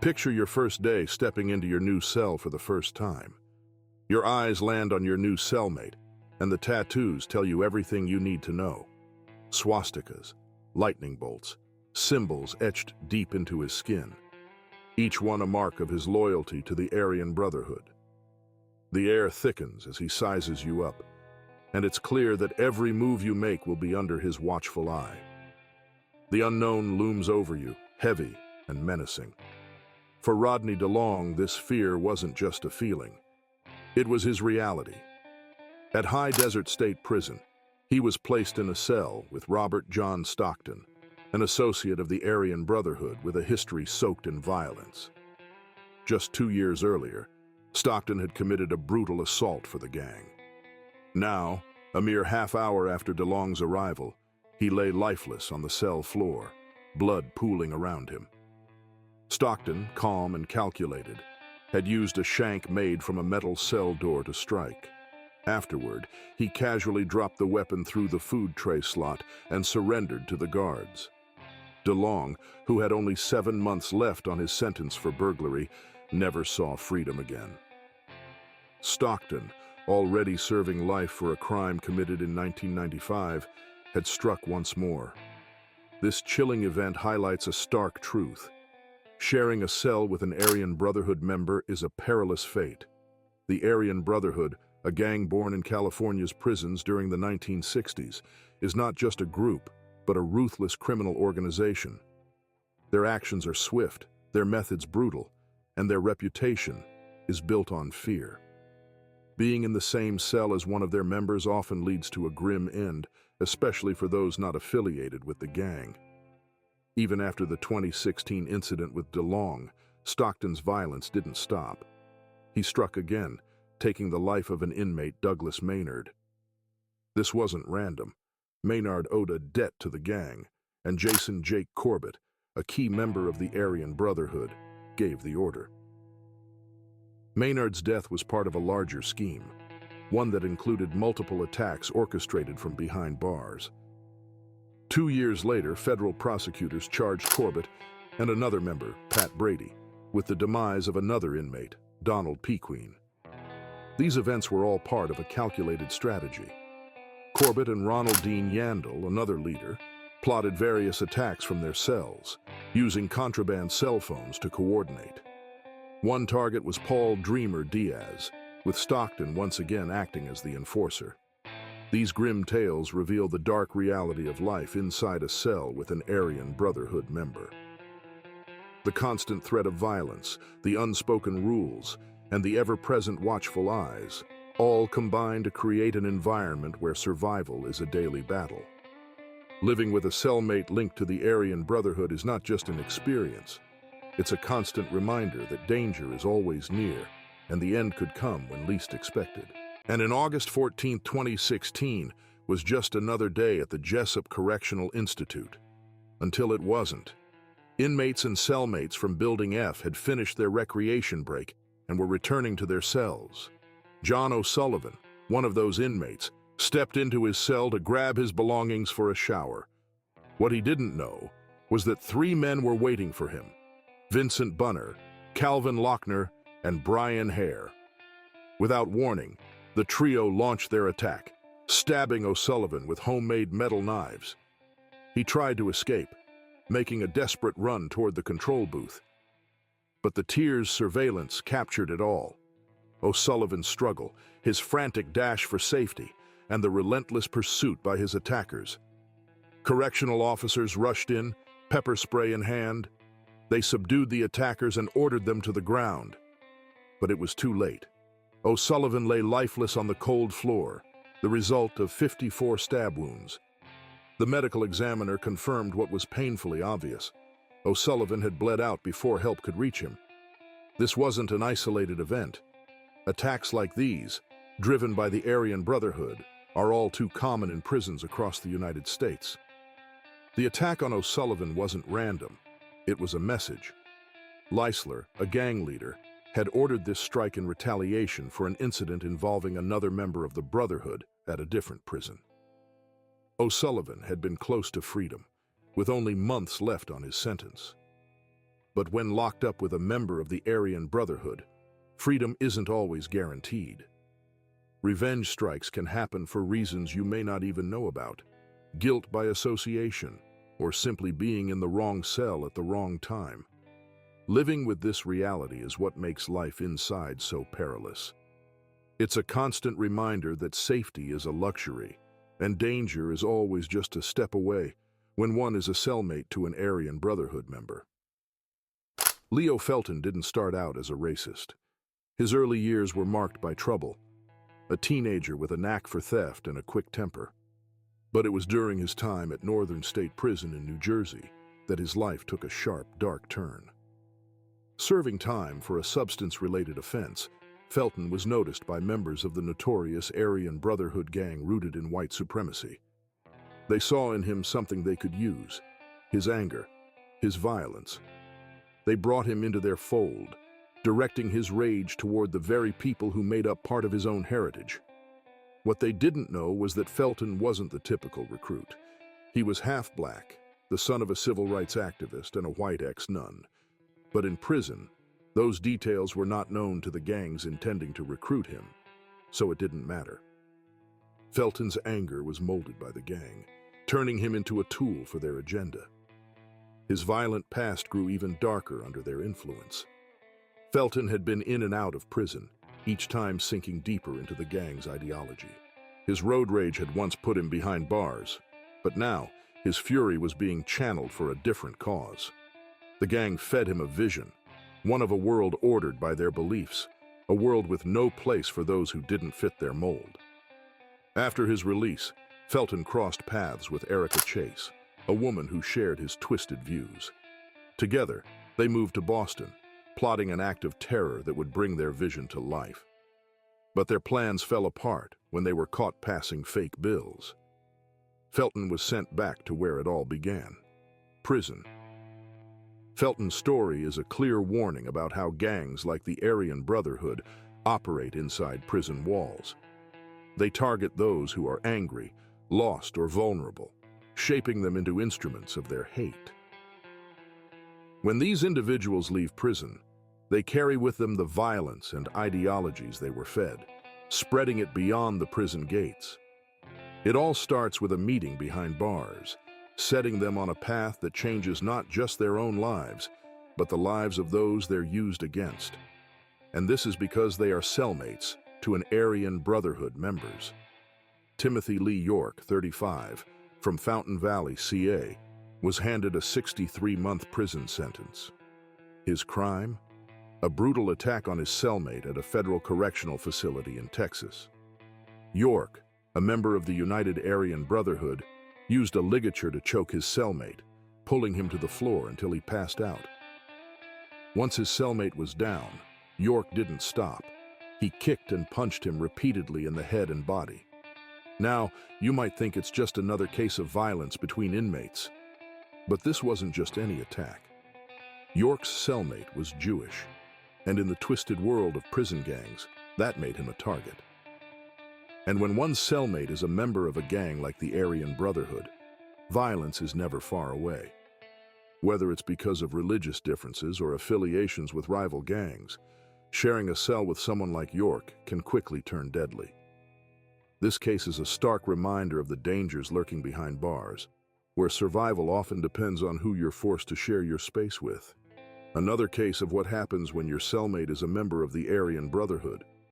Picture your first day stepping into your new cell for the first time. Your eyes land on your new cellmate, and the tattoos tell you everything you need to know. Swastikas, lightning bolts, symbols etched deep into his skin, each one a mark of his loyalty to the Aryan Brotherhood. The air thickens as he sizes you up, and it's clear that every move you make will be under his watchful eye. The unknown looms over you, heavy and menacing. For Rodney DeLong, this fear wasn't just a feeling. It was his reality. At High Desert State Prison, he was placed in a cell with Robert John Stockton, an associate of the Aryan Brotherhood with a history soaked in violence. Just 2 years earlier, Stockton had committed a brutal assault for the gang. Now, a mere half hour after DeLong's arrival, he lay lifeless on the cell floor, blood pooling around him. Stockton, calm and calculated, had used a shank made from a metal cell door to strike. Afterward, he casually dropped the weapon through the food tray slot and surrendered to the guards. DeLong, who had only 7 months left on his sentence for burglary, never saw freedom again. Stockton, already serving life for a crime committed in 1995, had struck once more. This chilling event highlights a stark truth. Sharing a cell with an Aryan Brotherhood member is a perilous fate. The Aryan Brotherhood, a gang born in California's prisons during the 1960s, is not just a group, but a ruthless criminal organization. Their actions are swift, their methods brutal, and their reputation is built on fear. Being in the same cell as one of their members often leads to a grim end, especially for those not affiliated with the gang. Even after the 2016 incident with DeLong, Stockton's violence didn't stop. He struck again, taking the life of an inmate, Douglas Maynard. This wasn't random. Maynard owed a debt to the gang, and Jason Jake Corbett, a key member of the Aryan Brotherhood, gave the order. Maynard's death was part of a larger scheme, one that included multiple attacks orchestrated from behind bars. 2 years later, federal prosecutors charged Corbett and another member, Pat Brady, with the demise of another inmate, Donald Pequeen. These events were all part of a calculated strategy. Corbett and Ronald Dean Yandel, another leader, plotted various attacks from their cells, using contraband cell phones to coordinate. One target was Paul "Dreamer" Diaz, with Stockton once again acting as the enforcer. These grim tales reveal the dark reality of life inside a cell with an Aryan Brotherhood member. The constant threat of violence, the unspoken rules, and the ever-present watchful eyes all combine to create an environment where survival is a daily battle. Living with a cellmate linked to the Aryan Brotherhood is not just an experience. It's a constant reminder that danger is always near, and the end could come when least expected. And in August 14, 2016, was just another day at the Jessup Correctional Institute. Until it wasn't. Inmates and cellmates from Building F had finished their recreation break and were returning to their cells. John O'Sullivan, one of those inmates, stepped into his cell to grab his belongings for a shower. What he didn't know was that 3 men were waiting for him: Vincent Bunner, Calvin Lochner, and Brian Hare. Without warning, the trio launched their attack, stabbing O'Sullivan with homemade metal knives. He tried to escape, making a desperate run toward the control booth. But the Tears surveillance captured it all. O'Sullivan's struggle, his frantic dash for safety, and the relentless pursuit by his attackers. Correctional officers rushed in, pepper spray in hand. They subdued the attackers and ordered them to the ground. But it was too late. O'Sullivan lay lifeless on the cold floor, the result of 54 stab wounds. The medical examiner confirmed what was painfully obvious. O'Sullivan had bled out before help could reach him. This wasn't an isolated event. Attacks like these, driven by the Aryan Brotherhood, are all too common in prisons across the United States. The attack on O'Sullivan wasn't random. It was a message. Leisler, a gang leader, had ordered this strike in retaliation for an incident involving another member of the Brotherhood at a different prison. O'Sullivan had been close to freedom, with only months left on his sentence. But when locked up with a member of the Aryan Brotherhood, freedom isn't always guaranteed. Revenge strikes can happen for reasons you may not even know about: guilt by association, or simply being in the wrong cell at the wrong time. Living with this reality is what makes life inside so perilous. It's a constant reminder that safety is a luxury, and danger is always just a step away when one is a cellmate to an Aryan Brotherhood member. Leo Felton didn't start out as a racist. His early years were marked by trouble, a teenager with a knack for theft and a quick temper. But it was during his time at Northern State Prison in New Jersey that his life took a sharp, dark turn. Serving time for a substance-related offense, Felton was noticed by members of the notorious Aryan Brotherhood gang rooted in white supremacy. They saw in him something they could use: his anger, his violence. They brought him into their fold, directing his rage toward the very people who made up part of his own heritage. What they didn't know was that Felton wasn't the typical recruit. He was half-black, the son of a civil rights activist and a white ex-nun. But in prison, those details were not known to the gangs intending to recruit him, so it didn't matter. Felton's anger was molded by the gang, turning him into a tool for their agenda. His violent past grew even darker under their influence. Felton had been in and out of prison, each time sinking deeper into the gang's ideology. His road rage had once put him behind bars, but now his fury was being channeled for a different cause. The gang fed him a vision, one of a world ordered by their beliefs, a world with no place for those who didn't fit their mold. After his release, Felton crossed paths with Erica Chase, a woman who shared his twisted views. Together, they moved to Boston, plotting an act of terror that would bring their vision to life. But their plans fell apart when they were caught passing fake bills. Felton was sent back to where it all began: prison. Felton's story is a clear warning about how gangs like the Aryan Brotherhood operate inside prison walls. They target those who are angry, lost, or vulnerable, shaping them into instruments of their hate. When these individuals leave prison, they carry with them the violence and ideologies they were fed, spreading it beyond the prison gates. It all starts with a meeting behind bars, setting them on a path that changes not just their own lives, but the lives of those they're used against. And this is because they are cellmates to an Aryan Brotherhood members. Timothy Lee York, 35, from Fountain Valley, CA, was handed a 63-month prison sentence. His crime? A brutal attack on his cellmate at a federal correctional facility in Texas. York, a member of the United Aryan Brotherhood, used a ligature to choke his cellmate, pulling him to the floor until he passed out. Once his cellmate was down, York didn't stop. He kicked and punched him repeatedly in the head and body. Now, you might think it's just another case of violence between inmates, but this wasn't just any attack. York's cellmate was Jewish, and in the twisted world of prison gangs, that made him a target. And when one's cellmate is a member of a gang like the Aryan Brotherhood, violence is never far away. Whether it's because of religious differences or affiliations with rival gangs, sharing a cell with someone like York can quickly turn deadly. This case is a stark reminder of the dangers lurking behind bars, where survival often depends on who you're forced to share your space with. Another case of what happens when your cellmate is a member of the Aryan Brotherhood,